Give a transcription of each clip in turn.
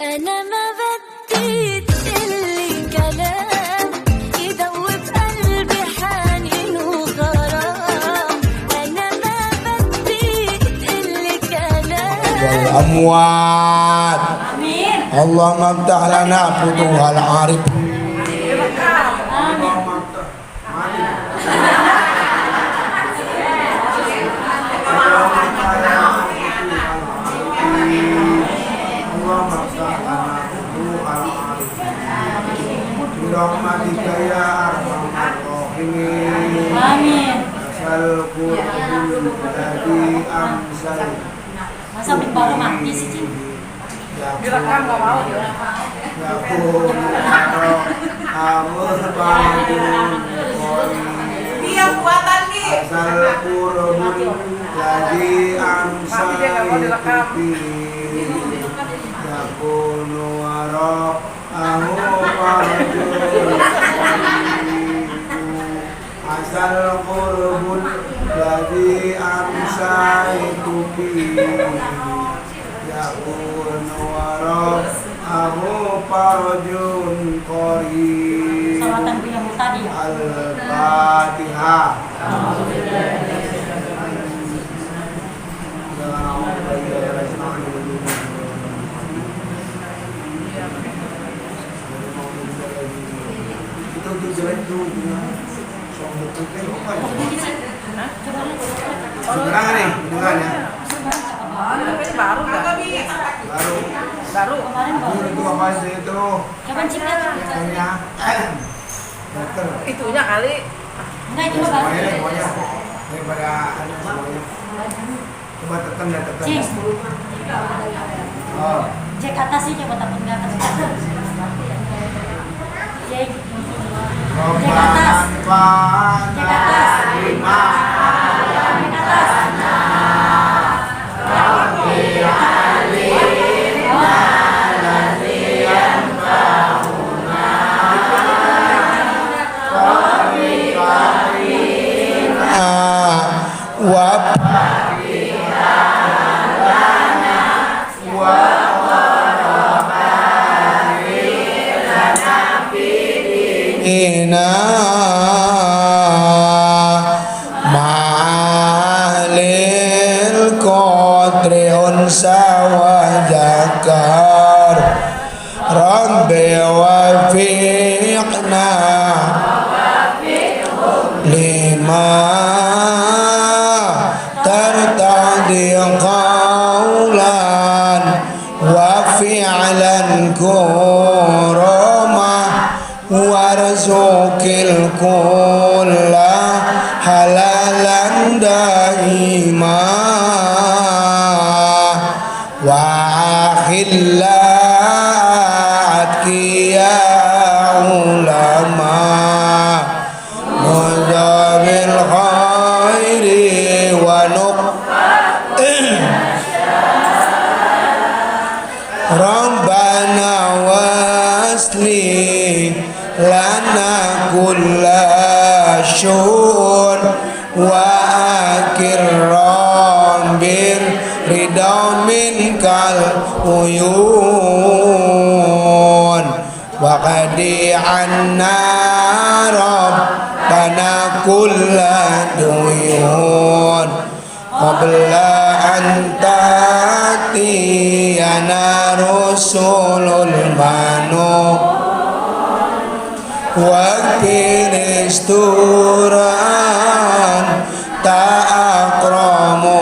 أنا ما بدي تقلي كلام يدوب قلبي حنين وغرام. أنا ما بدي تقلي كلام. والأموات اللهم افتح لنا فتوح العارف. Rahmatika ya arhamar rahimin. Amin. Asal Qur'an ladzi amsal. Masa baru mati sih, Cing? Direkam enggak mau dia. Ya pun amr bangun. Dia buatan nih. Asal Qur'an ladzi amsal. Ya pun wara asal qurbul ladzi amsaitu fi yakun wara farjun qarib. Salawatan yang tadi ya. Al-Fatihah. Sebenarnya nih, dengarnya. Ini baru kan? Baru. Kemarin baru. Itu apa sih itu? Kapan Cing? Katanya, dokter. Itunya kali. Enggak, itu mah baru. Semuanya daripada ada semuanya. Coba tekan dan tekan. Cing. Oh. Cek atas sih, coba takut nggak atas. Cek. Robbana Cek atas. lima Cek atas. ma'alil qadri unsa wa zakar rabbi wafiqna lima tartadi qawlan wa fi'lan kurama warzuqil kulla halalan daima wa akhillat ya ulama muzabil khairi wa Rabbana wasli lana kulla syun wa akirram bir ridha minkal uyun wa qadi anna rabbana kulla duyun qabla an ta'tiyana rusulul manu wakil isturan ta'akramu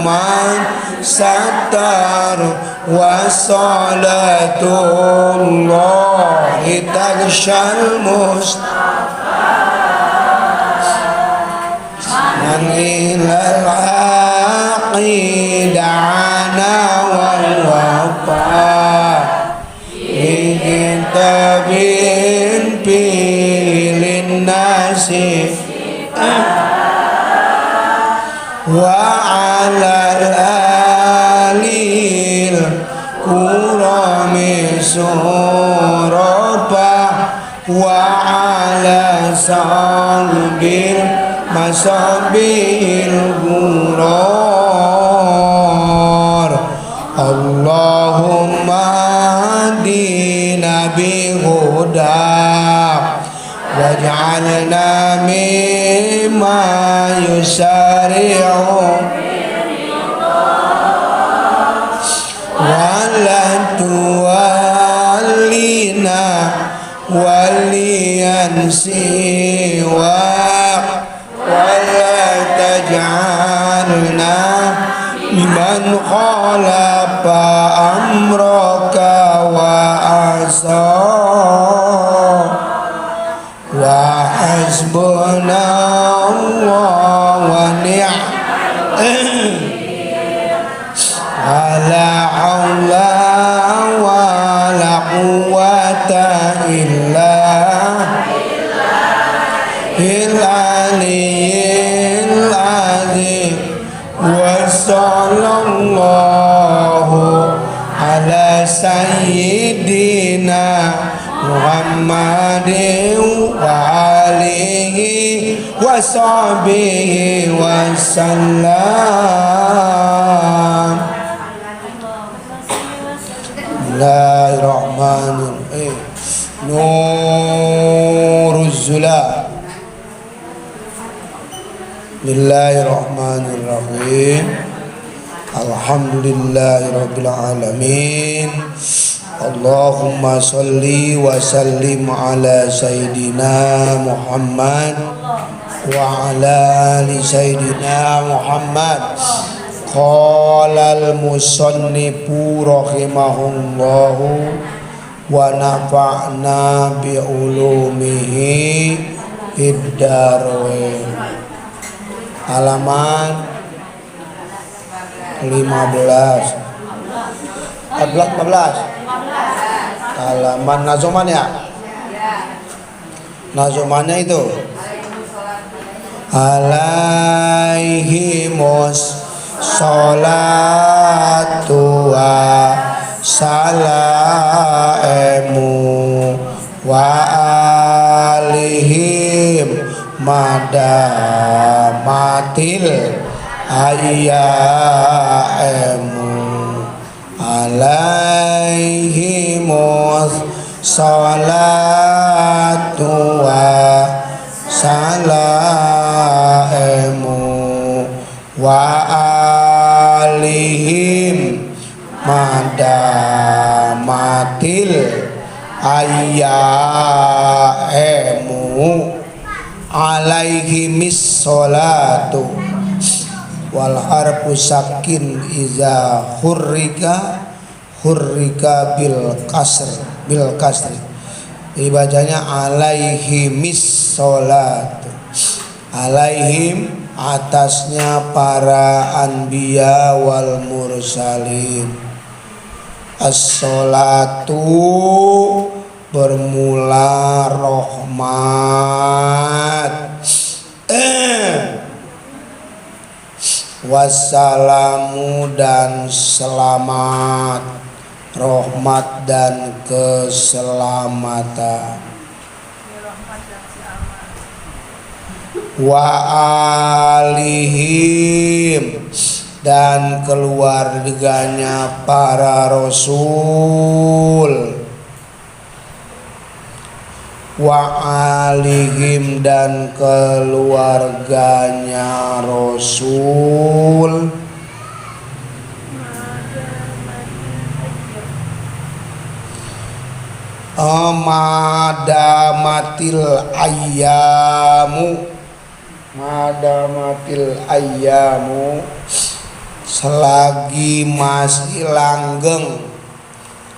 man sattar wassalatullahi tagshal mustafa man ilal aqidana wal wafa kitabin pilin nasi wa alal alil kurami suraba wa ala salbil masabil ghurur. Allahumma huda waj'alna mimma yusari'u wala tuwallina waliyan siwa wala taj'alna mimman khalafa amraka wa asa wa hasbuna Allah wa la haula wa la quwwata illa billahil azim wa sallallahu ala sayyidina Muhammadin wa alihi wa sahbihi wa sallam. Bismillahirrahmanirrahim. Nuruz Zula. Bismillahirrahmanirrahim. Alhamdulillahirabbil alamin. Allahumma salli wa sallim ala sayyidina Muhammad wa ala ali sayyidina Muhammad. Qala al-musannifu rahimahullahu wa nafa'na bi ulumihi fid darain. Halaman 15 14 halaman nazoman ya? Nazomannya itu alaihimus sholatu wa salamu wa alihim madamatil ayyamu alaihimus salatu wa salamu wa alihim madamatil ayyamu alaihimis salatu wal harfu sakin iza hurrika bil kasri dibacanya alaihimis salatu. Alaihim atasnya para anbiya wal mursalin. As-salatu bermula rahmat. Wassalamu dan selamat, rahmat dan keselamatan. Wa alihim dan keluarganya para rasul. Wa alihim dan keluarganya rasul. Madamatil ayyamu selagi masih langgeng,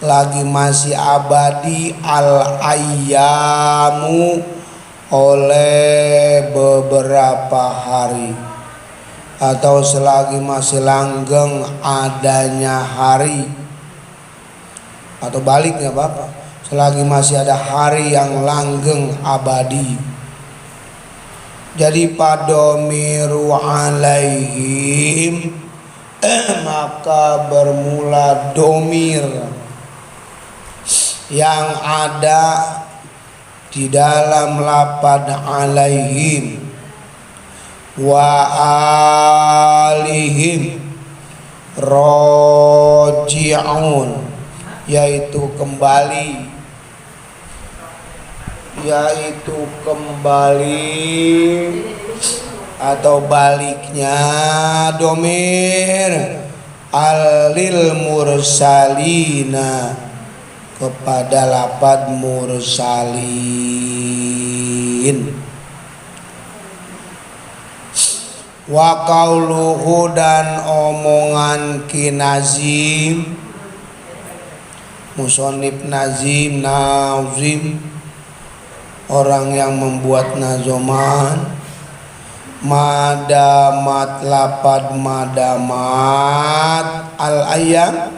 lagi masih abadi al ayyamu oleh beberapa hari, atau selagi masih langgeng adanya hari, atau baliknya Bapak, selagi masih ada hari yang langgeng abadi. Jadi padomiru alaihim maka bermula domir yang ada di dalam lafaz alaihim wa alihim roji'un, yaitu kembali yaitu kembali atau baliknya domir alil mursalina kepada lapad mursalin. Wa qauluhu dan omongan ki nazim musonib nazim orang yang membuat nazoman madamat lapad madamat al ayam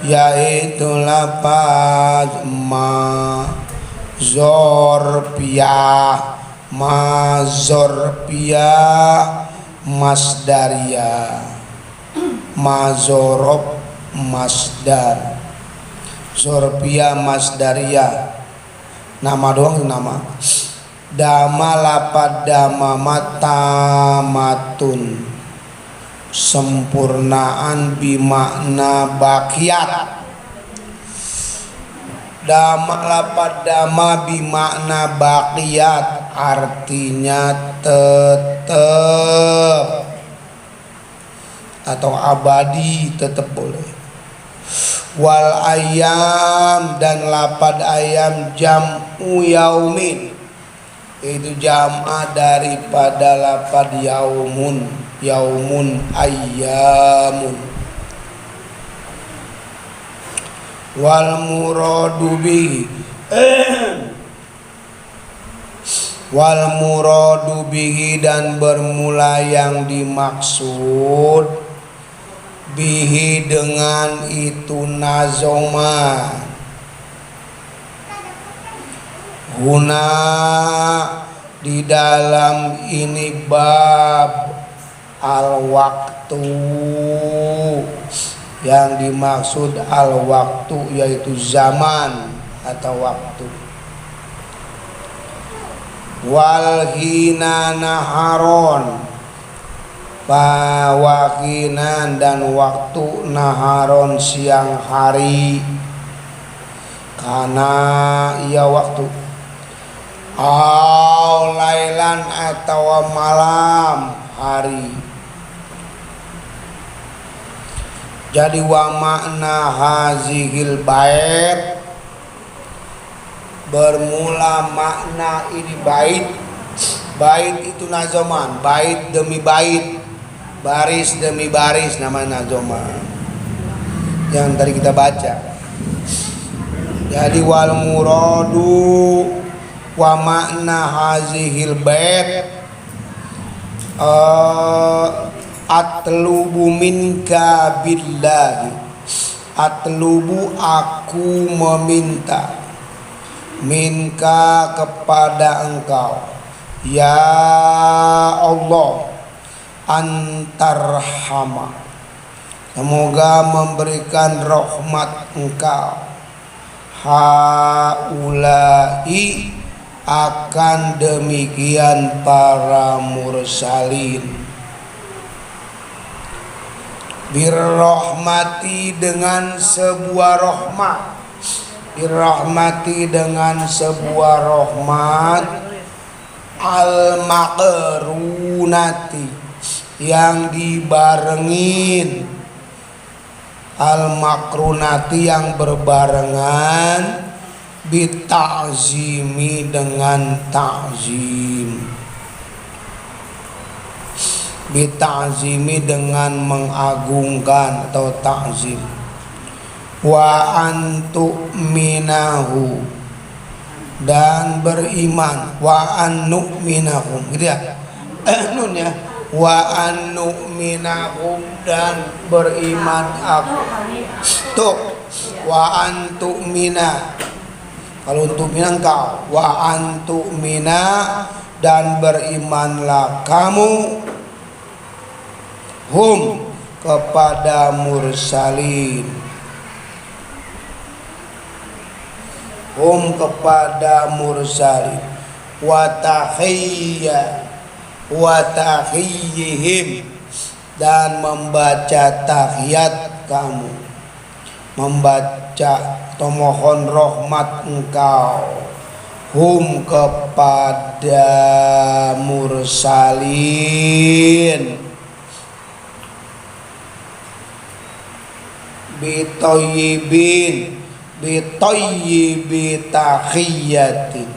yaitu lapad mazorpiyah masdaria mazorob masdar zorpiyah masdaria nama doang nama dama lapad dama matamatun sempurnaan bimakna bakiat dama lapad dama bimakna bakiat artinya tetap atau abadi tetap boleh. Wal ayam dan lapad ayam jam'u yaumin itu jam'a daripada lapad yaumun ayyamun. Wal muradu bihi wal muradu bihi dan bermula yang dimaksud bihi dengan itu nazoma huna di dalam ini bab al waktu yang dimaksud al waktu yaitu zaman atau waktu. Wal hina naharon pawakinan dan waktu naharon siang hari karena ia waktu lailan atau malam hari. Jadi wa makna hazihil bait bermula makna ini bait itu nazoman, bait demi bait, baris demi baris namanya nazoman yang tadi kita baca. Jadi wal muradu wa makna hazihil bait atlubu minka billahi atlubu aku meminta minka kepada engkau ya Allah antarhama semoga memberikan rahmat engkau haulai akan demikian para mursalin birrahmati dengan sebuah rahmat birrahmati dengan sebuah rahmat al-maqrunati yang dibarengin al-maqrunati yang berbarengan bita'zimi dengan ta'zim bita'zimi dengan mengagungkan atau ta'zim wa antu'minahu dan beriman wa annu'minahum gitu ya nun ya wa annu'minahum dan beriman aku tuh wa antu'mina kalau untuk minang kau wa antu'mina dan berimanlah kamu hum kepada mursalin kepada mursalin wa tahiyyihim dan membaca tahiyat kamu membaca atau mohon rahmat Engkau kepada mursalin bitayyibi tahiyatin,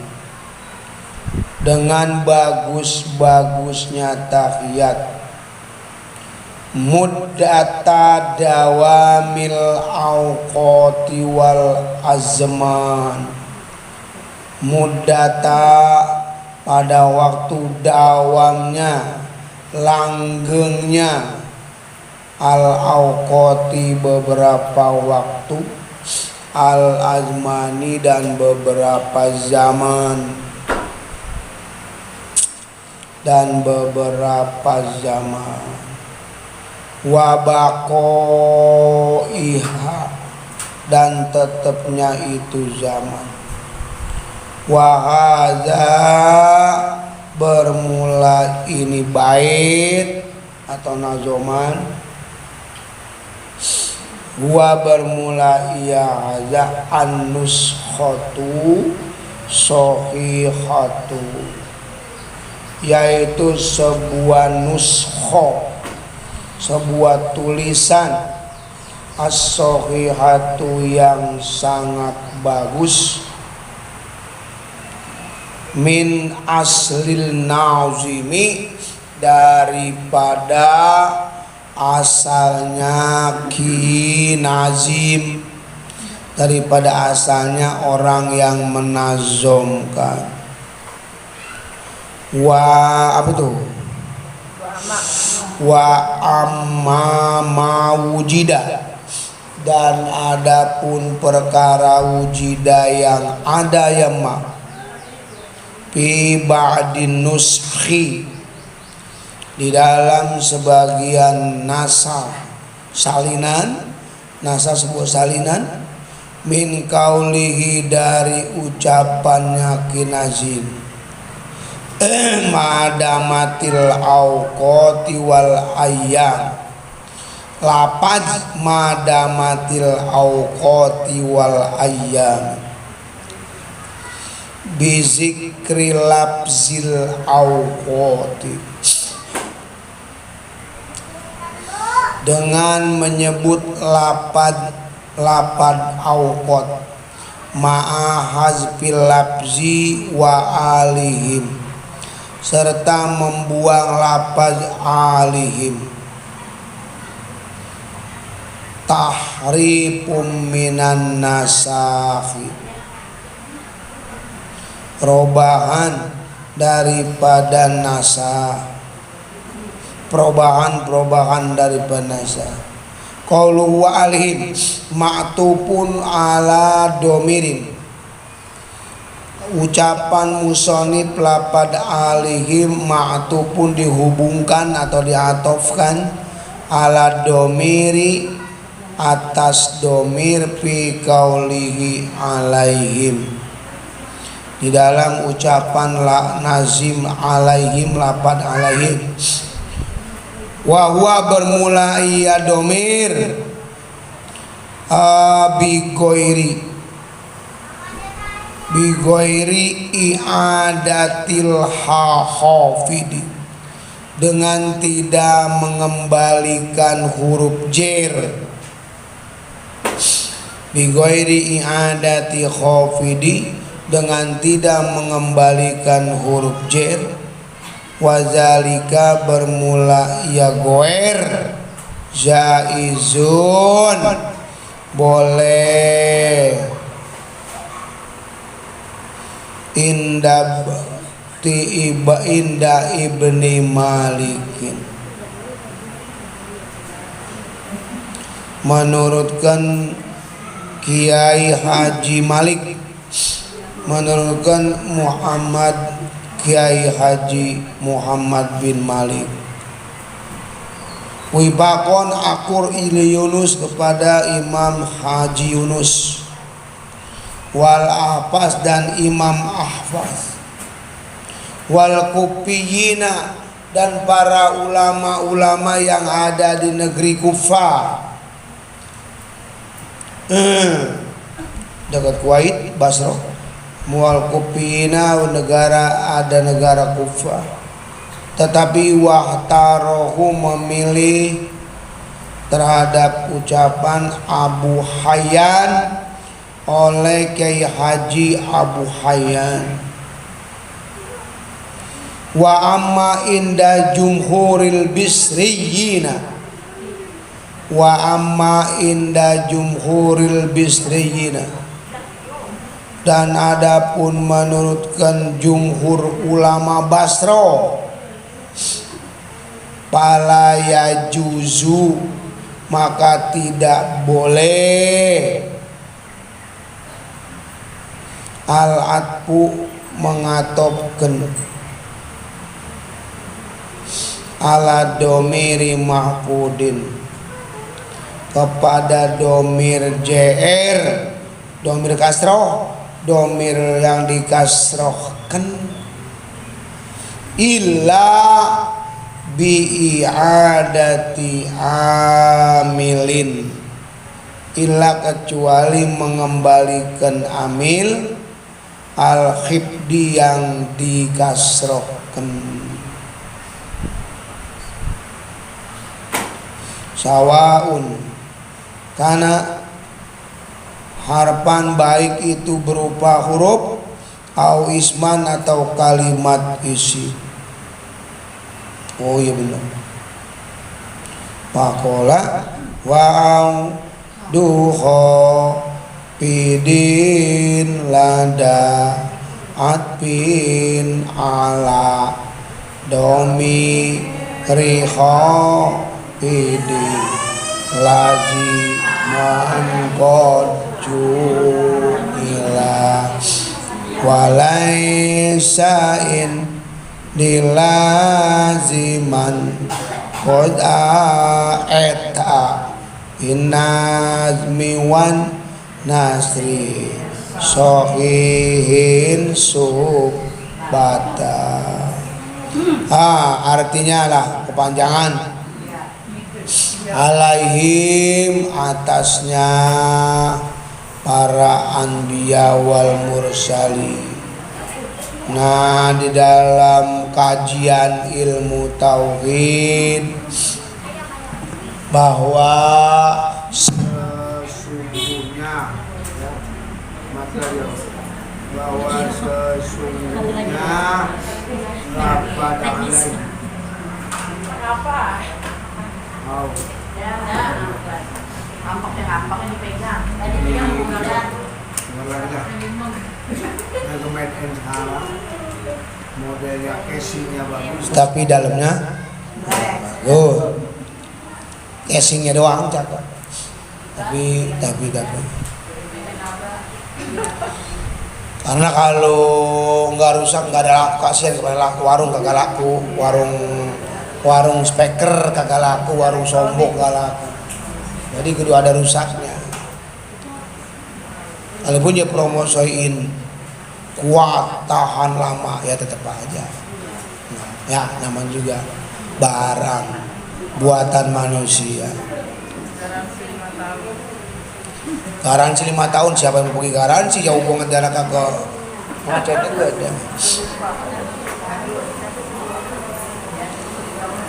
dengan bagus-bagusnya tahiyat, muddata dawamil awqati wal azman, muddata pada waktu dawamnya, langgengnya, al awqati beberapa waktu, al azmani dan beberapa zaman, wabaqoiha dan tetapnya itu zaman. Wahada bermula ini bait atau nazoman. Bermula ia haza an-nuskhatu sahihatu, yaitu sebuah nuskho, sebuah tulisan as-sahihatu yang sangat bagus, min aslil nazimi, daripada asalnya Ki Nazim, daripada asalnya orang yang menazomkan. Apa tuh? Wa amma ma wujida, dan adapun perkara wujida yang ada yang fi ba'din nuskhi, di dalam sebagian nasa salinan, nasa sebuah salinan, min kaulihi, dari ucapannya Ki Nazim, madamatil awqati wal ayyam, lapad madamatil awqati wal ayyam, bizikri labzil awqati, dengan menyebut lapad awqat, ma'a hazfil labzi wa alihim, serta membuang lapad alihim, tahrifum minan nasakhi, perubahan daripada nasakh, perubahan daripada nasakh. Qauluhu wa alihim ma'tufun ala domirin, ucapan musonif lapad alihim ma'tufun dihubungkan atau diatofkan ala domiri, atas domir, fi qaulihi alaihim, di dalam ucapan Nazim alaihim, lapad alaihim. Wa huwa bermula ia domir bigoiri i'adatil hafidi, dengan tidak mengembalikan huruf jer, bigoiri i'adati khafidi, dengan tidak mengembalikan huruf jer. Wazalika bermula ya goer, jaizun boleh, inda ibni Malikin, menurutkan Kiai Haji Malik, menurutkan Kiai Haji Muhammad bin Malik. Wibakon akur ili Yunus, kepada Imam Haji Yunus, wal Ahfaz dan Imam Ahfaz, wal Kufiyina dan para ulama-ulama yang ada di negeri Kufah, dekat Kuwait, Basra. Mual Kufina ada negara Kufah. Tetapi wahtarohu memilih terhadap ucapan Abu Hayyan oleh Kiai Haji Abu Hayyan. Wa amma inda jumhuril bisriyina, wa amma inda jumhuril bisriyina, dan adapun menurutkan jumhur ulama Basra, fala yajuzu, maka tidak boleh al-atfu mengatopkan ala domiri mahfudin kepada domir JR, domir kasroh, domir yang dikasrohkan, illa bi'adati amilin, illa kecuali mengembalikan amil al-khibdi yang dikasrohkan. Sawaun, karena harpan baik itu berupa huruf au isman atau kalimat isi. Oh iya benar. Pakola wa'au duho pidin lada atpin ala domi riho pidi laji mangkoju ila walaisain dilaziman koda eta inazmi wan nasri sohihin subata. Artinya lah kepanjangan. Alaihim, atasnya para anbiya wal mursali. Nah, di dalam kajian ilmu tauhid bahwa sesungguhnya Apa? Ngampaknya dipegang. Modelnya casingnya bagus, tapi dalamnya casingnya doang cakep. Tapi karena kalau nggak rusak nggak ada kasihan kepada laku warung kagak laku, warung speaker kagak laku, warung sombong kagak laku. Jadi kudu ada rusaknya. Kalaupun dia promosiin kuat tahan lama ya tetap aja. Nah, ya namanya juga barang buatan manusia. Garansi 5 tahun, siapa yang mau pergi garansi? Jauh banget dari kagak macet itu ada.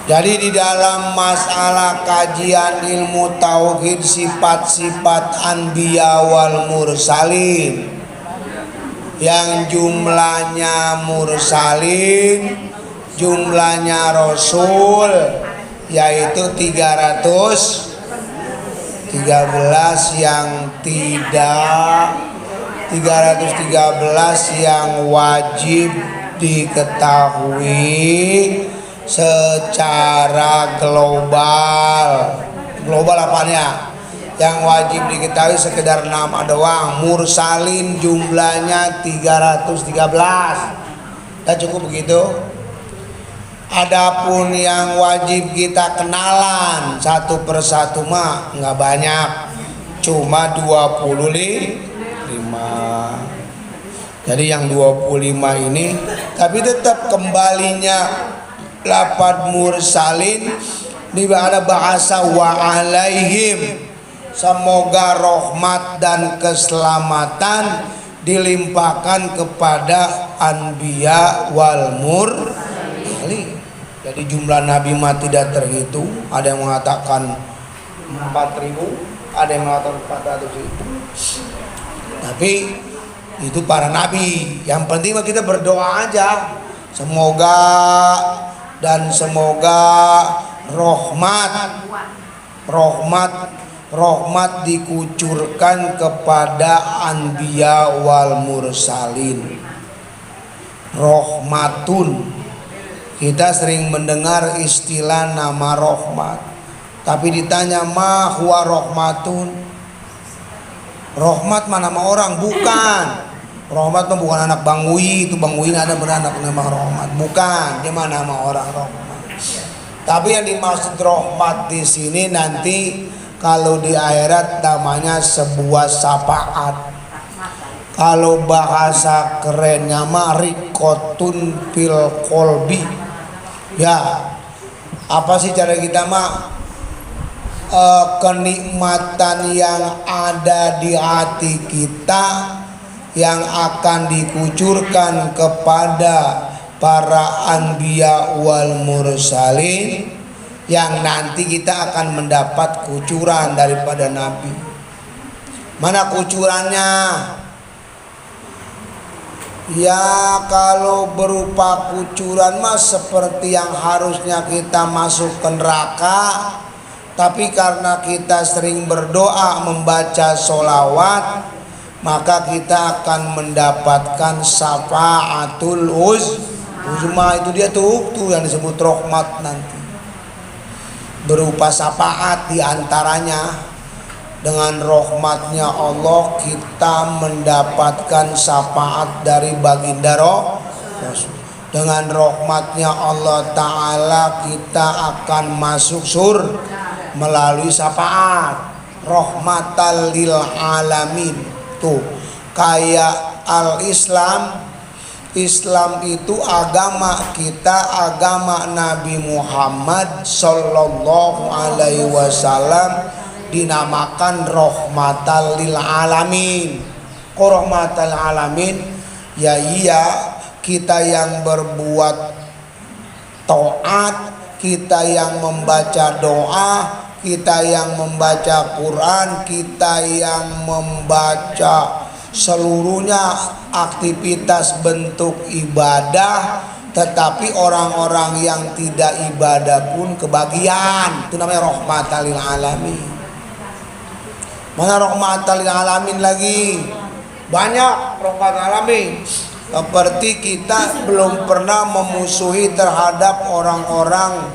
Jadi di dalam masalah kajian ilmu tauhid sifat-sifat anbiya wal mursalin yang jumlahnya mursalin, jumlahnya rasul yaitu 313 yang tidak 313 yang wajib diketahui secara global apanya? Yang wajib diketahui sekedar nama doang. Mursalin jumlahnya 313. Tak cukup begitu? Adapun yang wajib kita kenalan satu persatu mah nggak banyak, cuma 25. Jadi yang 25 ini, tapi tetap kembalinya lafadz mursalin di ada bahasa wa alaihim, semoga rahmat dan keselamatan dilimpahkan kepada anbiya wal mursalin. Jadi jumlah nabi mah tidak terhitung. Ada yang mengatakan 4.000, ada yang mengatakan 400.000. Tapi itu para nabi. Yang penting mah kita berdoa aja. Semoga rahmat dikucurkan kepada anbiya wal mursalin. Rahmatun. Kita sering mendengar istilah nama rahmat. Tapi ditanya ma huwa rahmatun. Rahmat mana nama orang? Bukan. Rahmat itu bukan anak Bang Wi. Itu Bang Wi ada beranak nama rahmat. Bukan. Dia mana nama orang rahmat. Tapi yang dimaksud rahmat di sini nanti kalau di akhirat namanya sebuah syafaat. Kalau bahasa kerennya mah rikotun fil kolbi. Ya, apa sih cara kita mah kenikmatan yang ada di hati kita yang akan dikucurkan kepada para anbiya wal mursalin, yang nanti kita akan mendapat kucuran daripada nabi. Mana kucurannya? Ya kalau berupa kucuran mah seperti yang harusnya kita masuk ke neraka, tapi karena kita sering berdoa membaca sholawat, maka kita akan mendapatkan syafaatul uzma. Itu dia tuh yang disebut rahmat nanti. Berupa syafaat diantaranya. Dengan rahmatnya Allah kita mendapatkan syafaat dari baginda Rasul. Dengan rahmatnya Allah Ta'ala kita akan masuk surga melalui syafaat. Rahmatan lil alamin. Tuh kayak al-Islam. Islam itu agama kita, agama Nabi Muhammad Sallallahu Alaihi Wasallam, dinamakan rahmatan lil alamin. Kok rahmatan alamin? Ya iya, kita yang berbuat taat, kita yang membaca doa, kita yang membaca Quran, kita yang membaca seluruhnya aktivitas bentuk ibadah. Tetapi orang-orang yang tidak ibadah pun kebagian. Itu namanya rahmatan lil alamin. Mana rahmatan lil alamin lagi? Banyak rahmatan alamin. Seperti kita belum pernah memusuhi terhadap orang-orang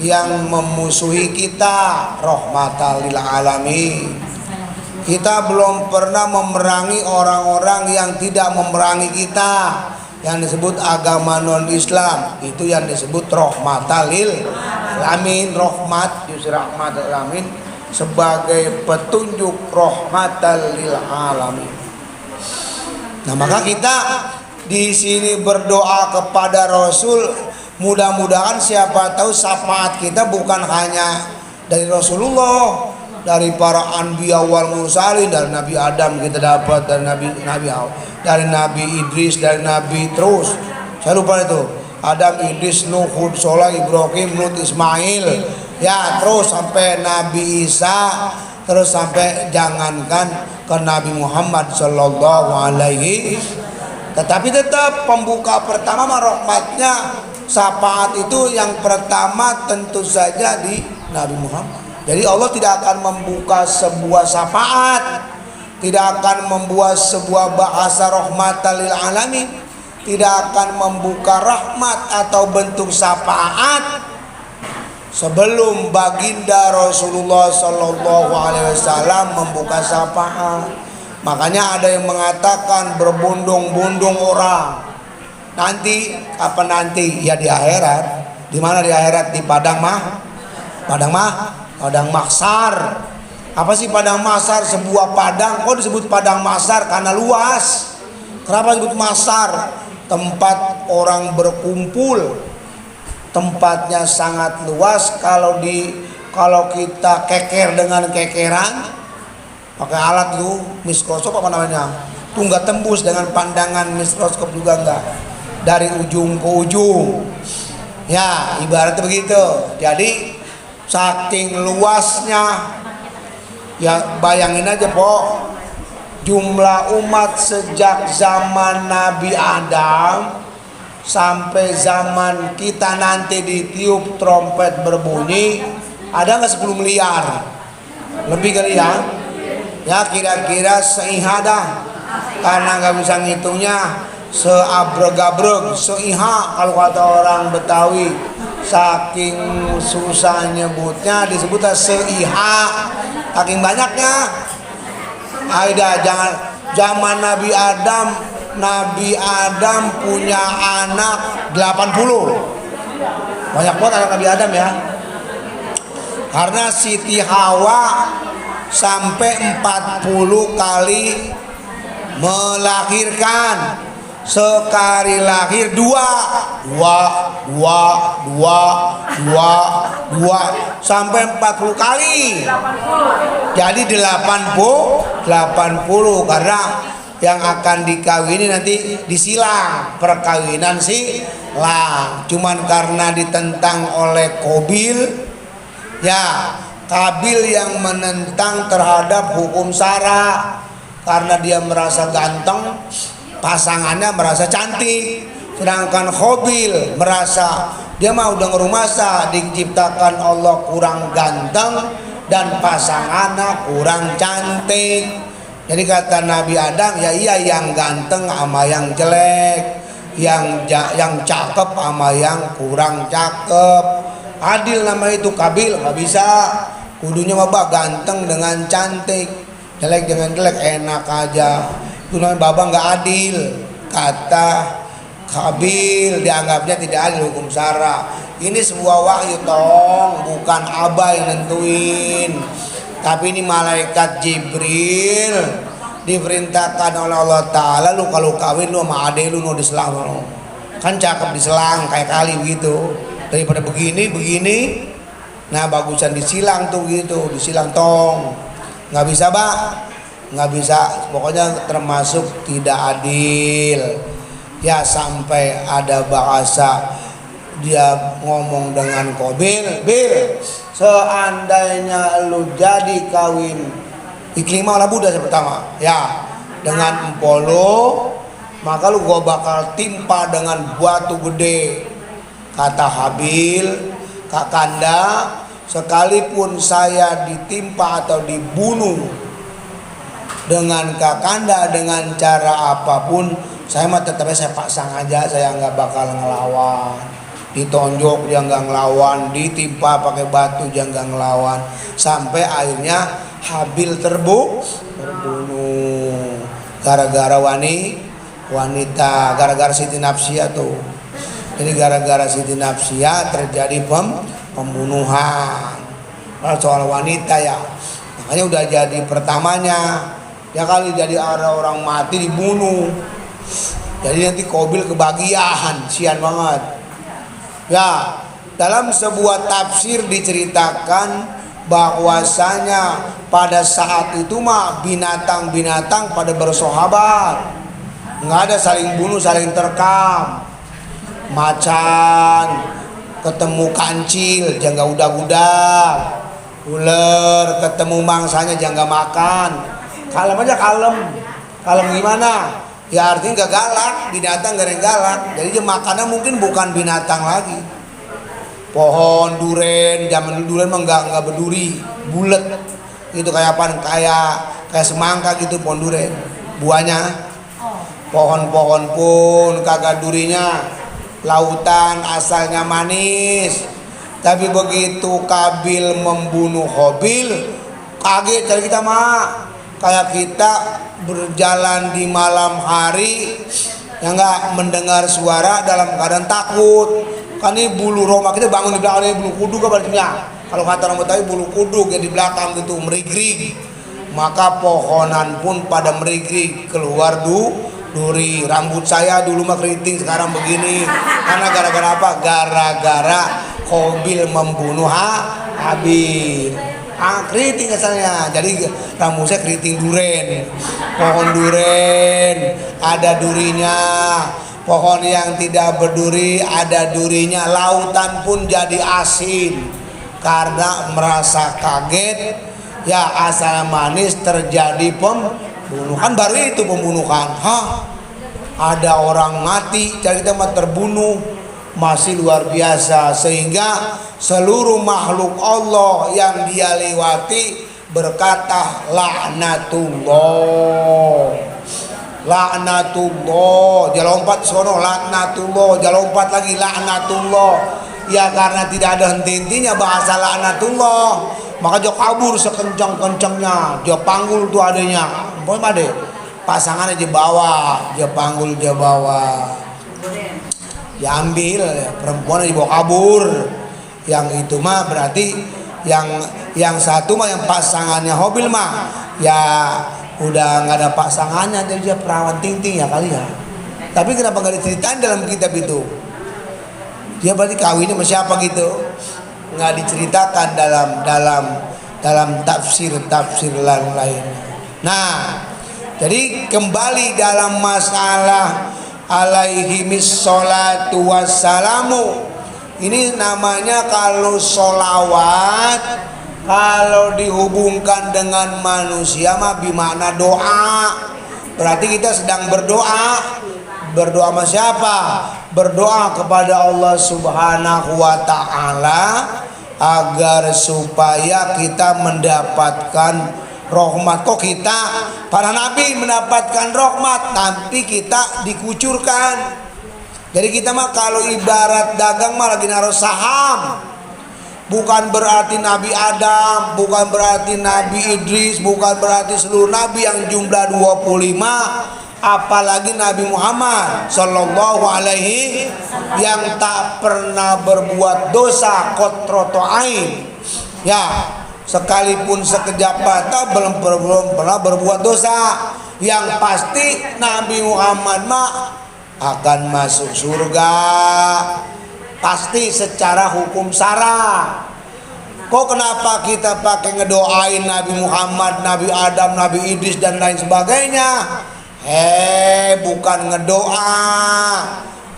yang memusuhi kita. Rahmatan lil alamin. Kita belum pernah memerangi orang-orang yang tidak memerangi kita, yang disebut agama non-Islam. Itu yang disebut rahmatan lil alamin. Rahmat justru rahmatan lil alamin sebagai petunjuk rahmatan lil alamin. Nah, maka kita di sini berdoa kepada Rasul, mudah-mudahan siapa tahu syafaat kita bukan hanya dari Rasulullah, dari para anbiya wal mursalin, dari Nabi Adam kita dapat, dari Nabi Idris, dari Nabi terus. Saya lupa itu. Adam, Idris, Nuh, Hud, Soleh, Ibrahim, Lut, Ismail. Ya terus sampai Nabi Isa, terus sampai jangankan ke Nabi Muhammad Sallallahu Alaihi. Tetapi tetap pembuka pertama rahmatnya syafaat itu yang pertama tentu saja di Nabi Muhammad. Jadi Allah tidak akan membuka sebuah syafaat, tidak akan membuat sebuah bahasa rahmatan lil alamin, tidak akan membuka rahmat atau bentuk syafaat sebelum baginda Rasulullah Sallallahu Alaihi Wasallam membuka syafaat. Makanya ada yang mengatakan berbondong-bondong orang. Nanti apa nanti? Ya di akhirat. Di mana di akhirat? Di padang mahsyar. Apa sih padang mahsyar? Sebuah padang. Kok disebut padang mahsyar? Karena luas. Kenapa disebut mahsyar? Tempat orang berkumpul. Tempatnya sangat luas. Kalau kita keker dengan kekeran, pakai alat tuh mikroskop apa namanya, tuh nggak tembus dengan pandangan mikroskop juga enggak, dari ujung ke ujung. Ya ibaratnya begitu. Jadi saking luasnya, ya bayangin aja po, jumlah umat sejak zaman Nabi Adam sampai zaman kita nanti ditiup trompet berbunyi, ada nggak 10 miliar? Lebih kali ya? Ya kira-kira seihadah, karena nggak bisa ngitungnya, seabreg-abreg, seiha kalau kata orang Betawi, saking susah nyebutnya disebutnya seiha, saking banyaknya. Aida jangan, zaman Nabi Adam punya anak 80. Banyak banget anak Nabi Adam ya. Karena Siti Hawa sampai 40 kali melahirkan, sekali lahir dua sampai 40 kali. Jadi 80 karena yang akan dikawini nanti disilang, perkawinan silang. Cuman karena ditentang oleh Qabil, ya Qabil yang menentang terhadap hukum syara karena dia merasa ganteng, pasangannya merasa cantik. Sedangkan Qabil merasa dia mah udah ngerumasa, diciptakan Allah kurang ganteng dan pasangannya kurang cantik. Jadi kata Nabi Adam, ya iya yang ganteng sama yang jelek, yang cakep sama yang kurang cakep. Adil nama itu. Qabil nggak bisa, kudunya mah ganteng dengan cantik, jelek dengan jelek, enak aja. Itu namanya babang nggak adil. Kata Qabil dianggapnya tidak adil hukum syara. Ini sebuah wahyu tong, bukan abah yang nentuin. Tapi ini malaikat Jibril diperintahkan oleh Allah Ta'ala, lu kalau kawin lu sama adek lu no diselang lu. Kan cakep diselang kayak kali begitu. Daripada begini, nah bagusan disilang tuh gitu, disilang tong. Nggak bisa Pak, nggak bisa. Pokoknya termasuk tidak adil. Ya sampai ada bahasa dia ngomong dengan Qabil, Bil, seandainya lu jadi kawin Iklimah lah Buddha pertama, ya dengan empolo, maka lu gua bakal timpa dengan batu gede. Kata Habil, Kakanda, sekalipun saya ditimpa atau dibunuh dengan Kakanda dengan cara apapun, saya mah tetapnya saya pasang aja, saya nggak bakal ngelawan. Ditonjok dia nggak ngelawan, ditimpa pakai batu dia nggak ngelawan, sampai akhirnya Habil terbunuh gara-gara wanita, gara-gara Siti Nafsiyah tuh. Jadi gara-gara Siti Nafsiyah terjadi pembunuhan. Soal wanita ya, makanya udah jadi pertamanya ya kali jadi ada orang mati dibunuh. Jadi nanti Qabil kebagian, sian banget. Ya, dalam sebuah tafsir diceritakan bahwasanya pada saat itu mah binatang-binatang pada bersahabat, nggak ada saling bunuh, saling terkam. Macan ketemu kancil, jangan udak-udak. Ular ketemu mangsanya, jangan makan. Kalem aja, kalem gimana? Ya artinya gak galak, binatang gak ada yang galak. Jadi dia makannya mungkin bukan binatang lagi. Pohon duren, zaman dulu duren mah nggak berduri, bulat. Itu kayak apa? Kayak semangka gitu pohon duren. Buahnya, pohon-pohon pun kagak durinya. Lautan asalnya manis. Tapi begitu Qabil membunuh Qabil, kaget dari kita mah. Kayak kita berjalan di malam hari yang nggak mendengar suara dalam keadaan takut. Kan ini bulu roma kita bangun di belakang, ini bulu kuduk apa artinya? Kalau kata orang Betawi bulu kuduk ya di belakang itu merigrig. Maka pohonan pun pada merigrig, keluar duri. Rambut saya dulu mah keriting, sekarang begini. Karena gara-gara apa? Gara-gara Qabil membunuh Habil. Keriting asalnya. Jadi rambutnya keriting duren. Pohon duren ada durinya. Pohon yang tidak berduri ada durinya. Lautan pun jadi asin karena merasa kaget. Ya asal manis terjadi pembunuhan. Baru itu pembunuhan. Ada orang mati, cari tempat terbunuh, masih luar biasa. Sehingga seluruh makhluk Allah yang dia lewati berkata laknatullah, laknatullah. Dia lompat sono laknatullah, dia lompat lagi laknatullah. Ya karena tidak ada henti-hentinya bahasa laknatullah, maka dia kabur sekencang-kencangnya. Dia panggul tuh adanya, pokoknya ade pasangannya di bawah, dia panggul dia bawa, dia ambil, perempuan dibawa kabur. Yang itu mah berarti yang satu mah yang pasangannya Hobil mah ya udah nggak ada pasangannya, jadi dia perawan ting-ting ya kali ya. Tapi kenapa nggak diceritain dalam kitab itu? Dia berarti kawinnya sama siapa gitu? Nggak diceritakan dalam tafsir lain. Nah, jadi kembali dalam masalah alaihimis sholatu wassalamu. Ini namanya kalau sholawat, kalau dihubungkan dengan manusia mah bermakna doa. Berarti kita sedang berdoa. Berdoa sama siapa? Berdoa kepada Allah Subhanahu wa ta'ala agar supaya kita mendapatkan rahmat. Kok kita para nabi mendapatkan rahmat, tapi kita dikucurkan. Jadi kita mah kalau ibarat dagang mah lagi naruh saham. Bukan berarti Nabi Adam, bukan berarti Nabi Idris, bukan berarti seluruh nabi yang jumlah 25, apalagi Nabi Muhammad sallallahu alaihi yang tak pernah berbuat dosa kotroto ain. Ya, sekalipun sekejap mata belum pernah berbuat dosa. Yang pasti Nabi Muhammad mah akan masuk surga pasti secara hukum syara. Kok kenapa kita pakai ngedoain Nabi Muhammad, Nabi Adam, Nabi Idris dan lain sebagainya? Bukan ngedoa.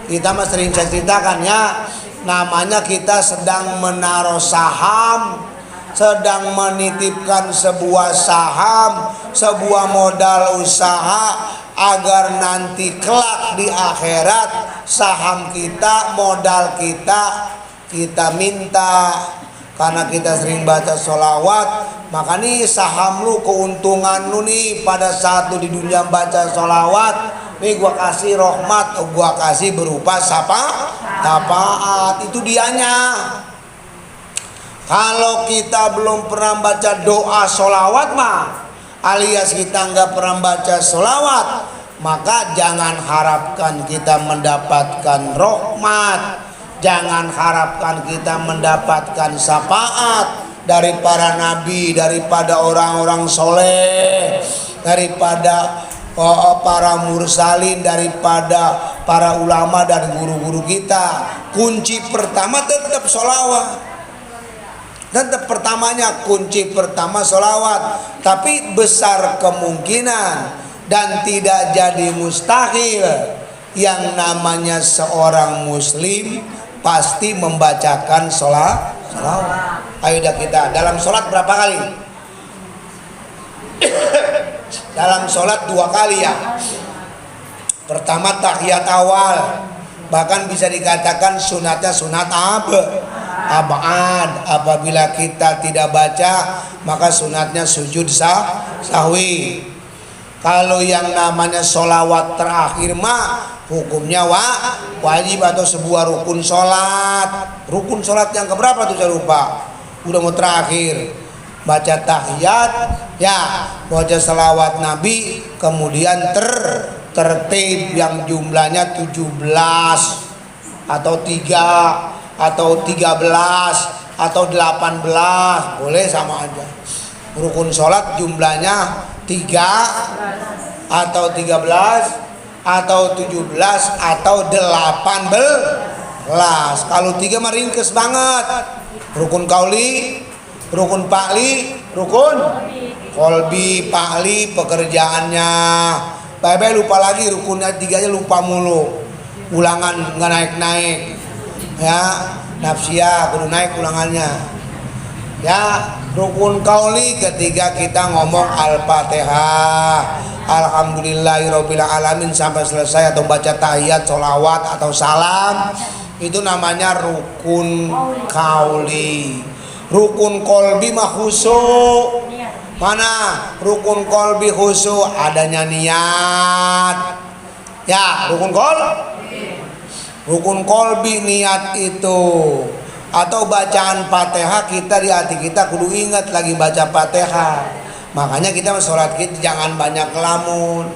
Kita mah sering saya ceritakan ya, namanya kita sedang menaruh saham, sedang menitipkan sebuah saham, sebuah modal usaha agar nanti kelak di akhirat saham kita, modal kita minta. Karena kita sering baca sholawat, maka nih saham lu, keuntungan lu nih pada saat lu di dunia baca sholawat, nih gua kasih rahmat, gua kasih berupa syafaat. Itu dianya. Kalau kita belum pernah baca doa sholawat mah, alias kita nggak pernah baca sholawat, maka jangan harapkan kita mendapatkan rahmat. Jangan harapkan kita mendapatkan syafaat dari para nabi, daripada orang-orang soleh, daripada para mursalin, daripada para ulama dan guru-guru kita. Kunci pertama tetap sholawat. Tetap pertamanya, kunci pertama sholawat. Tapi besar kemungkinan dan tidak jadi mustahil yang namanya seorang muslim pasti membacakan sholawat. Ayo dah kita dalam sholat berapa kali? Dalam sholat 2 kali ya. Pertama tahiyat awal, bahkan bisa dikatakan sunatnya sunat abad. Apabila kita tidak baca, maka sunatnya sujud sahwi. Kalau yang namanya sholawat terakhir mah hukumnya wajib atau sebuah rukun sholat. Rukun sholat yang keberapa tuh saya lupa. Udah mau terakhir. Baca tahiyat, ya, baca salawat Nabi, kemudian tertib yang jumlahnya 17 atau 3 atau 13 atau 18, boleh sama aja. Rukun sholat jumlahnya 3 atau 13 atau 17 atau 18. Kalau 3 mah ringkes banget. Rukun kauli, Rukun Pakli, rukun Kolbi, Pakli pekerjaannya. Bye-bye lupa lagi rukunnya 3 aja lupa mulu. Ulangan nggak naik-naik. Ya, nafsiyah kudu naik ulangannya. Ya, rukun kauli ketika kita ngomong Al-Fatihah. Alhamdulillahirabbil alamin sampai selesai atau baca tahiyat, sholawat atau salam. Itu namanya rukun kauli. Rukun kolbi mah khusyuk. Mana rukun kolbi khusyuk? Adanya niat. Ya, rukun kolbi niat itu. Atau bacaan Fatihah kita di hati kita kudu ingat lagi baca Fatihah. Makanya kita sholat kita jangan banyak ngelamun.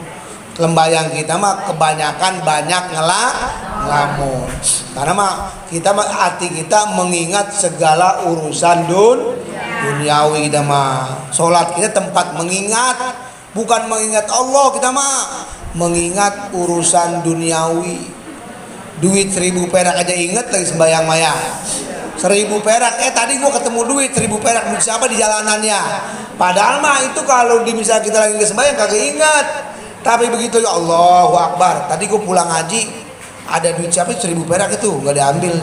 Lembayang kita mah kebanyakan banyak ngelamun. Karena mah kita mah hati kita mengingat segala urusan duniawi kita mah. Sholat kita tempat mengingat, bukan mengingat Allah, kita mah mengingat urusan duniawi. Duit 1000 perak aja inget lagi sembayang maya. 1000 perak, tadi gua ketemu duit 1000 perak, duit siapa di jalanannya. Padahal mah itu kalau misalnya kita lagi sembayang kagak ingat. Tapi begitu ya Allahu Akbar, tadi gua pulang ngaji ada duit siapa 1000 perak itu nggak diambil.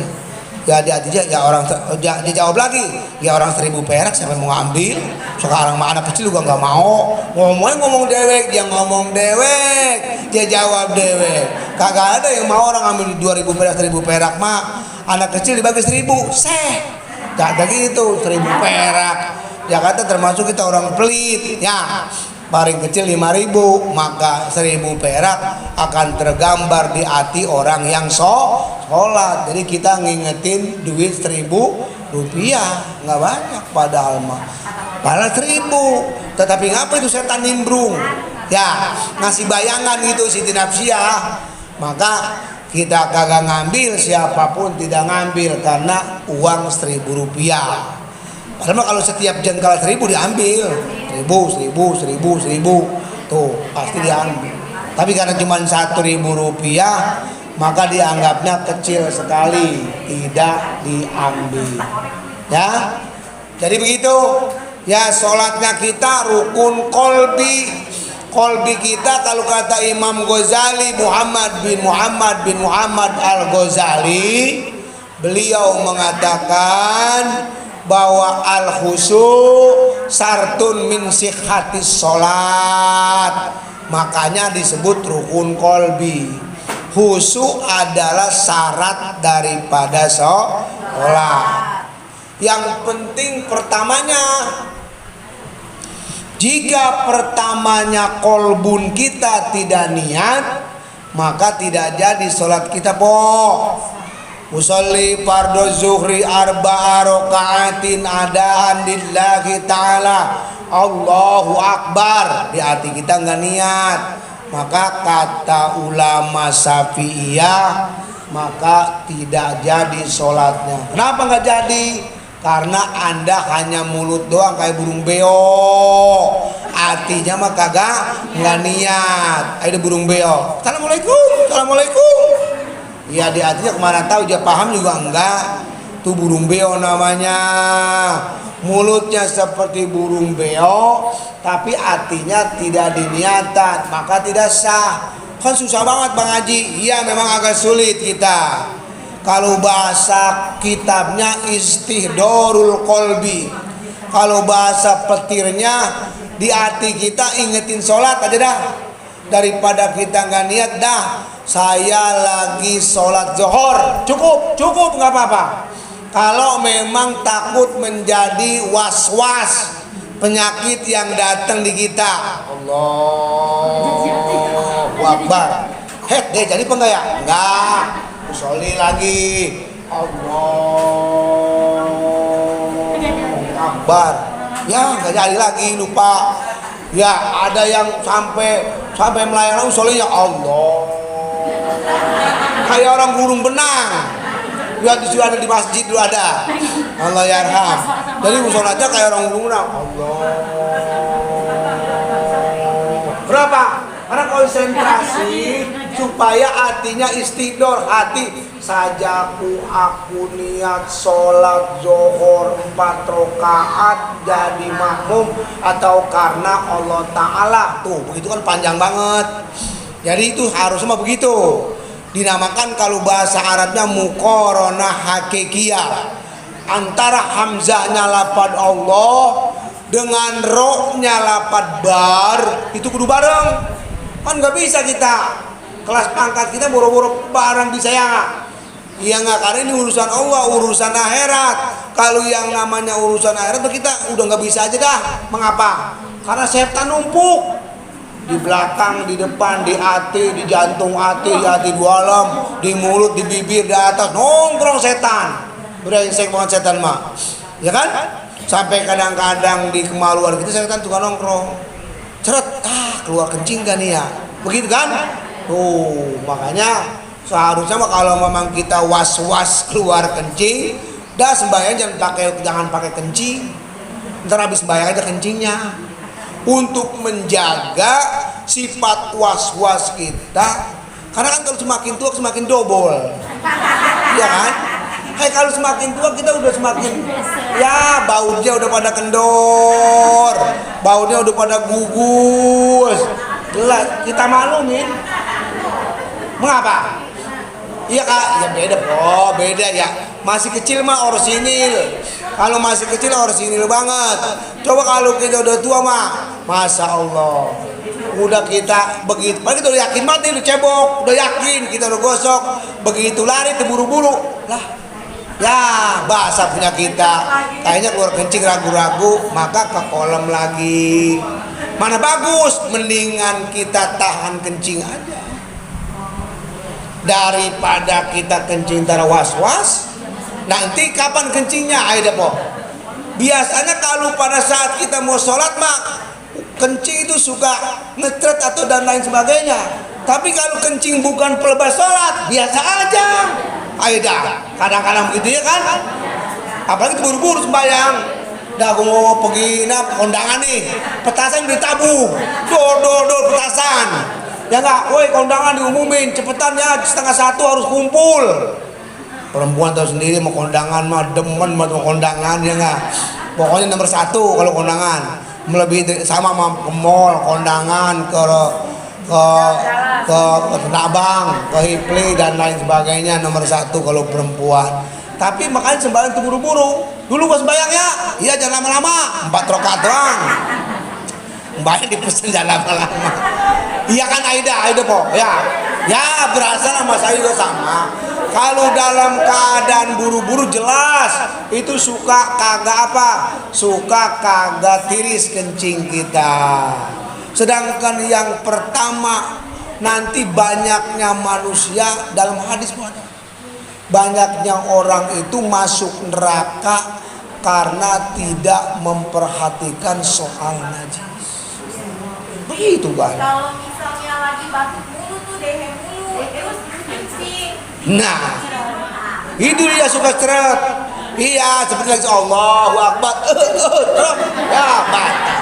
Ya dia orang dia jawab lagi, ya orang 1000 perak siapa mau ngambil? Sekarang mah anak kecil juga nggak mau. Ngomong dewek, dia ngomong dewek, dia jawab dewek. Kagak ada yang mau orang ambil 2000 perak 1000 perak mah. Anak kecil dibagi 1000, gak gitu 1000 perak. Jakarta termasuk kita orang pelit, ya. Paling kecil 5.000, maka 1000 perak akan tergambar di hati orang yang sholat. Jadi kita ngingetin duit 1000 rupiah, nggak banyak padahal mah. Padahal 1000, tetapi ngapa itu setan nimbrung? Ya, ngasih bayangan gitu Siti Nafsiyah. Maka kita kagak ngambil, siapapun tidak ngambil karena uang 1000 rupiah. Padahal kalau setiap jengkal 1000 diambil, 1000 tuh pasti diambil. Tapi karena cuma 1000 rupiah, maka dianggapnya kecil sekali, tidak diambil. Ya, jadi begitu. Ya, sholatnya kita rukun kolbi. Kolbi kita kalau kata Imam Ghazali Muhammad bin Muhammad Al-Ghazali, beliau mengatakan bahwa al-khusyu' sartun min sihhatis sholat. Makanya disebut rukun kolbi. Khusyuk adalah syarat daripada sholat. Yang penting pertamanya, jika pertamanya kolbun kita tidak niat, maka tidak jadi sholat kita Usolli fardhu zuhri arba'a raka'atin adahan lillahi ta'ala, Allahu Akbar, di hati kita nggak niat, maka kata ulama Syafi'iyah, maka tidak jadi sholatnya. Kenapa nggak jadi? Karena Anda hanya mulut doang kayak burung beo, hatinya mah kagak nggak niat. Ada burung beo, assalamualaikum. Ya di hatinya kemana tahu, dia paham juga enggak. Tuh burung beo namanya. Mulutnya seperti burung beo, tapi hatinya tidak diniatan, maka tidak sah. Kan susah banget Bang Haji. Iya memang agak sulit kita. Kalau bahasa kitabnya Istihdorul Kolbi, kalau bahasa petirnya di hati kita ingetin sholat aja dah, daripada kita nggak niat dah. Saya lagi sholat zuhur, cukup nggak apa-apa. Kalau memang takut menjadi was-was penyakit yang datang di kita, Allahu Akbar. Dia jadi apa enggak ya? Enggak. Sholli lagi, Allahu Akbar. Ya nggak jadi lagi, lupa. Ya ada yang sampai melayang shollinya Allah, kayak orang burung benang. Lihat di ada di masjid dulu ada, Allah yarham. Jadi sholatnya kayak orang burung benang, Allah. Berapa? Karena konsentrasi supaya hatinya istidor. Hati sajaku aku niat sholat zuhur 4 rakaat jadi makmum atau karena Allah Ta'ala. Tuh begitu kan panjang banget. Jadi itu harusnya begitu. Dinamakan kalau bahasa Arabnya muqaranah hakikiyah, antara hamzahnya lafad Allah dengan ro-nya lafad bar itu kudu bareng. Kan nggak bisa kita kelas pangkat kita boro-boro bareng bisa ya nggak? Iya nggak, karena ini urusan Allah, urusan akhirat. Kalau yang namanya urusan akhirat kita udah nggak bisa aja dah. Mengapa? Karena setan numpuk di belakang, di depan, di hati, di jantung hati, di hati dua alam, di mulut, di bibir, di atas, nongkrong setan. Brengsek banget setan mah, ya kan? Sampai kadang-kadang di kemaluan kita setan juga nongkrong. Ceret, keluar kencing kan ya, begitu kan? Tuh makanya seharusnya mah kalau memang kita was-was keluar kencing, dah sembahyang jangan pakai kencing. Ntar habis sembahyang aja kencingnya. Untuk menjaga sifat was-was kita, karena kan kalau semakin tua semakin dobol, ya kan? Kalau semakin tua kita udah semakin ya baunya udah pada kendor, baunya udah pada gugus. Jelas kita maklumin. Mengapa? Iya kak, ya beda kok, beda ya. Masih kecil mah orsinil. Kalau masih kecil orsinil banget. Coba kalau kita udah tua mah, masya Allah, udah kita begitu, padahal kita udah yakin mati, udah cebok, udah yakin kita udah gosok, begitu lari terburu-buru, lah, ya basah punya kita, kayaknya keluar kencing ragu-ragu, maka ke kolam lagi. Mana bagus, mendingan kita tahan kencing aja daripada kita kencing tara was-was. Nanti kapan kencingnya? Ayo deh, biasanya kalau pada saat kita mau sholat mah kencing itu suka ngetret atau dan lain sebagainya. Tapi kalau kencing bukan pelebas sholat, biasa aja. Ayo dah, kadang-kadang begitu ya kan? Apalagi buru-buru sembahyang. Dah aku mau pergi kondangan nih, petasan ditabung, dor petasan. Ya enggak, woi kondangan diumumin, cepetan ya 12:30 harus kumpul. Perempuan tahu sendiri mau kondangan mah demen mau kondangan ya enggak. Pokoknya nomor 1 kalau kondangan. Melebihi sama ke mall, kondangan ke Tanah Abang, ke Hipli dan lain sebagainya nomor 1 kalau perempuan. Tapi makanya sembahyang tuh buru-buru. Dulu gua sembahyang ya, iya jangan lama-lama, 4 rakaat doang. Mbaknya dipesen jangan lama-lama. Iya kan Aida po, ya berasal sama saya juga sama. Kalau dalam keadaan buru-buru jelas itu suka kagak tiris kencing kita. Sedangkan yang pertama nanti banyaknya manusia dalam hadis banyaknya orang itu masuk neraka karena tidak memperhatikan soal najis. Begitu kan? Kalau misalnya lagi batuk mulu tuh dehe mulu, terus kencing. Nah, itu dia suka seret. Iya, seperti lagi Allahu Akbar. Ya, batal.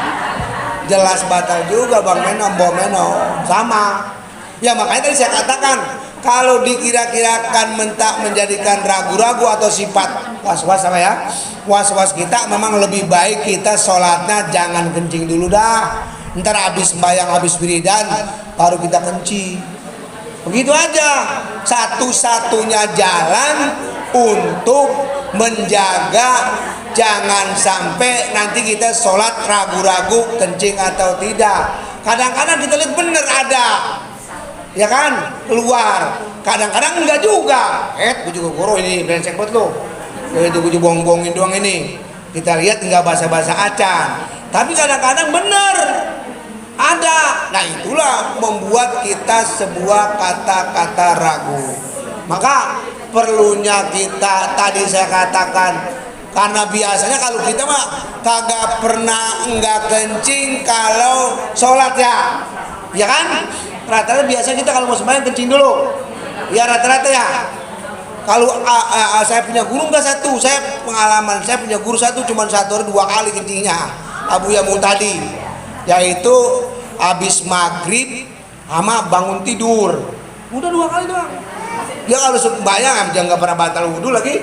Jelas batal juga Bang Meno, Mbok Meno. Sama. Ya makanya tadi saya katakan, kalau dikira-kirakan menjadikan ragu-ragu atau sifat was-was apa ya? Was-was kita memang lebih baik kita sholatnya jangan kencing dulu dah. Ntar habis sembahyang, habis wiridan baru kita kencing. Begitu aja. Satu-satunya jalan untuk menjaga jangan sampai nanti kita sholat ragu-ragu kencing atau tidak. Kadang-kadang kita lihat bener ada, ya kan, keluar. Kadang-kadang enggak juga. Gue juga guru ini brengsek banget lo. Itu gue bohong-bohongin doang ini. Kita lihat enggak basa-basa acan. Tapi kadang-kadang bener ada. Nah itulah membuat kita sebuah kata-kata ragu. Maka perlunya kita tadi saya katakan, karena biasanya kalau kita mah kagak pernah enggak kencing kalau sholat ya, ya kan? Rata-rata biasa kita kalau mau sembahyang kencing dulu. Ya rata-rata ya. Kalau saya punya guru enggak satu, saya pengalaman saya punya guru satu cuma 1 hari 2 kali kencingnya. Abu Yamun tadi, yaitu habis maghrib sama bangun tidur. Udah 2 kali doang. Dia kalau sembahyang dia nggak pernah batal wudhu lagi,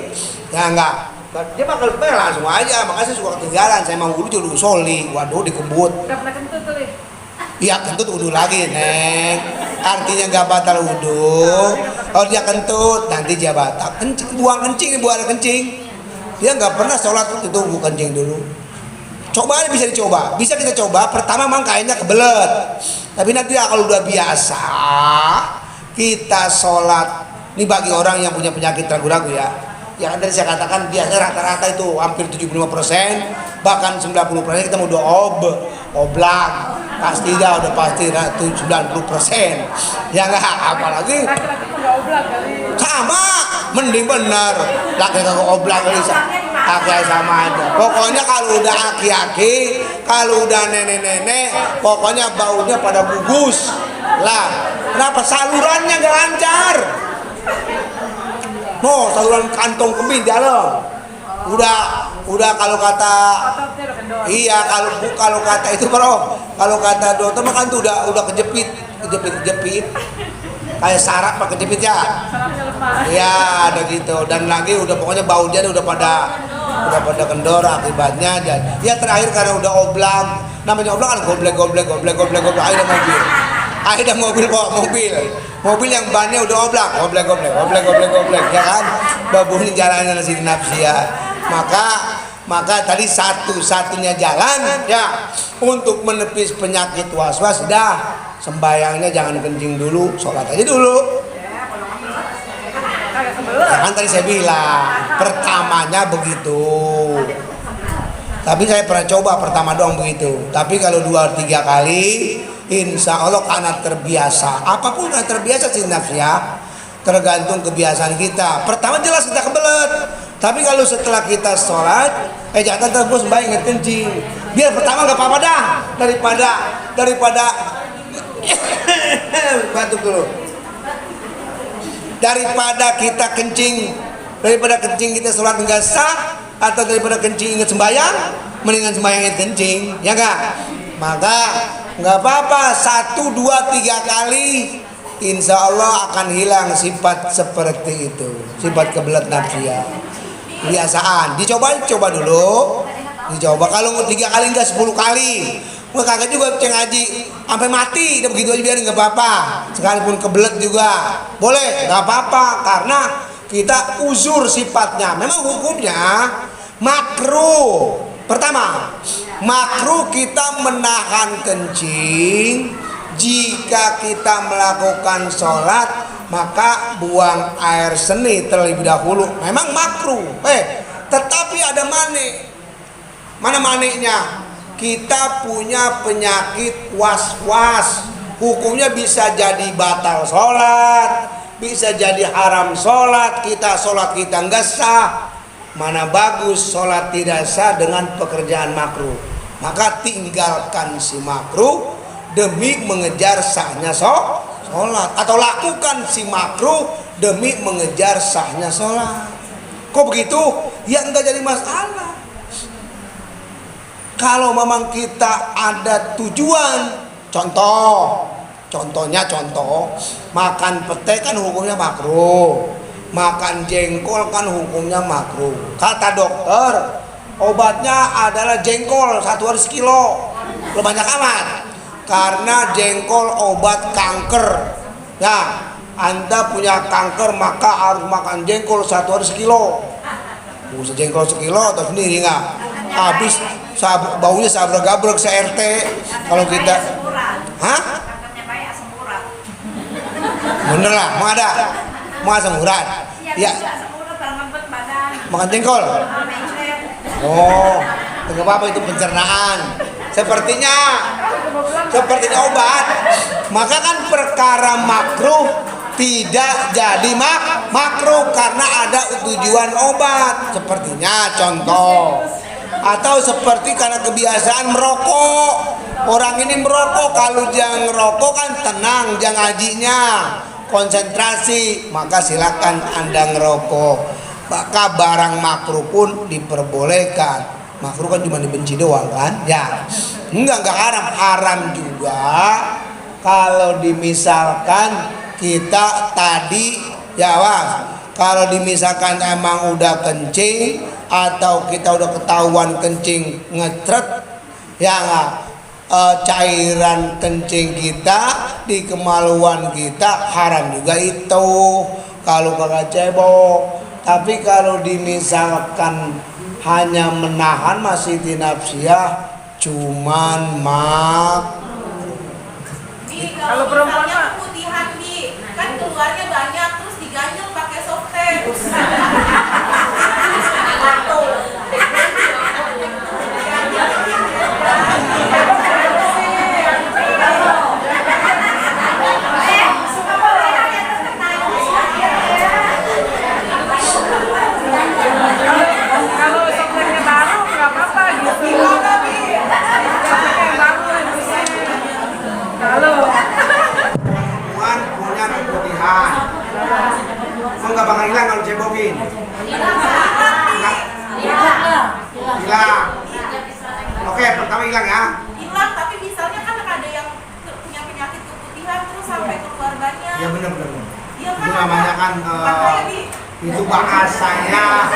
ya enggak. Dia bakal langsung aja. Makanya saya suka ketinggalan. Saya mau wudhu jadi soli. Waduh dikebut. Udah pernah kentut tuh, Li? Iya kentut wudhu lagi, Neng. Artinya nggak batal wudhu. Kalau dia kentut nanti dia batal. Buang kencing, buang air kencing. Dia nggak pernah sholat itu buang kencing dulu. Coba bisa dicoba, bisa kita coba. Pertama memang kayaknya kebelet, tapi nanti kalau udah biasa kita sholat. Ini bagi orang yang punya penyakit ragu-ragu ya. Yang tadi saya katakan biasanya rata-rata itu hampir 75%, bahkan 90% kita mau oblak. Pasti dah udah pasti 90%. Ya enggak, apalagi Laki-laki tuh nggak oblak kali. sama, mending bener laki-laki oblak kali sama aja. Pokoknya kalau udah aki-aki, kalau udah nenek-nenek, pokoknya baunya pada gugus lah. Kenapa? Salurannya gak lancar. No, saluran kantong kemih dalam. Udah kalau kata Ototnya udah kendor. iya kalau kata itu bro, kalau kata dokter mah kan tuh udah kejepit kayak sarap pakai kejepit ya. Sarafnya lemah. Iya ada gitu, dan lagi udah pokoknya baunya udah pada kendor akibatnya. Ya terakhir karena udah oblak, namanya oblak kan goblek akhirnya mobil bawa mobil yang bannya udah goblek ya kan, babuhin jalannya nasi nafsi ya. Maka tadi satu-satunya jalan ya untuk menepis penyakit was-was, dah sembayangnya jangan kencing dulu, sholat aja dulu. Kagak kebelet. Ya kan tadi saya bilang pertamanya begitu, tapi saya pernah coba pertama doang begitu. Tapi kalau 2-3 kali insya Allah karena terbiasa. Apapun kan terbiasa sih nafs ya, tergantung kebiasaan kita. Pertama jelas kita kebelet, tapi kalau setelah kita sholat jangan terus sembahyang ingat kencing, biar pertama nggak apa-apa dah daripada batuk dulu, daripada kencing kita sholat nggak sah, atau daripada kencing ingat sembahyang, mendingan sembahyang ingat kencing, ya enggak? Maka nggak apa-apa 1, 2, 3 kali, insya Allah akan hilang sifat seperti itu, sifat kebelet nafsiyah. Kebiasaan, coba dulu, kalau mau 3 kali enggak 10 kali. Wah kagak juga ceng ngaji sampai mati, udah begitu aja biarin nggak apa-apa. Sekalipun kebelet juga boleh, nggak apa-apa, karena kita uzur sifatnya. Memang hukumnya makruh. Pertama, makruh kita menahan kencing jika kita melakukan sholat, maka buang air seni terlebih dahulu. Memang makruh. Tetapi ada mane. Mana manenya? Kita punya penyakit was-was. Hukumnya bisa jadi batal sholat, bisa jadi haram sholat. Sholat kita nggak sah. Mana bagus sholat tidak sah dengan pekerjaan makruh. Maka tinggalkan si makruh demi mengejar sahnya sholat, atau lakukan si makruh demi mengejar sahnya sholat. Kok begitu? Ya enggak jadi masalah. Kalau memang kita ada tujuan, contohnya makan pete kan hukumnya makruh, makan jengkol kan hukumnya makruh. Kata dokter, obatnya adalah jengkol 1 hari sekilo. Lo banyak amat. Karena jengkol obat kanker. Ya, Anda punya kanker maka harus makan jengkol 1 hari sekilo. Bisa jengkol sekilo atau sendiri nggak? Habis baunya sabrek-gabrek se-RT. Kalau kita, hah? Bener lah, mau asam urat. Ya, makan jengkol. Oh, nggak apa-apa, itu pencernaan. Sepertinya obat. Maka kan perkara makruh tidak jadi makruh karena ada tujuan obat. Sepertinya contoh, atau seperti karena kebiasaan merokok. Orang ini merokok, kalau jangan ngerokok kan tenang, jangan ngajinya, konsentrasi, maka silakan Anda ngerokok. Maka barang makruh pun diperbolehkan. Makruh kan cuma dibenci doang kan? Ya, enggak haram juga kalau dimisalkan kita tadi ya was, kalau dimisalkan emang udah kencing atau kita udah ketahuan kencing ngecret ya nggak, cairan kencing kita di kemaluan kita haram juga itu kalau kagak cebok. Tapi kalau dimisalkan hanya menahan masih tinafsiyah cuman Di Kalau kalau perempuan misalnya mah- keputihan di kan keluarnya banyak terus diganjel pakai softtek. Kalau sopirnya baru nggak apa-apa gitu. Sopirnya baru Halo. Tuhan punya keputihan. Oh nggak bakal hilang kalau cebokin. Nggak hilang. Oke, pertama hilang ya. Hilang tapi misalnya kan ada yang punya penyakit keputihan terus sampai keluar banyak. Ya benar. Iya Itu namanya kan makanya di itu bahasanya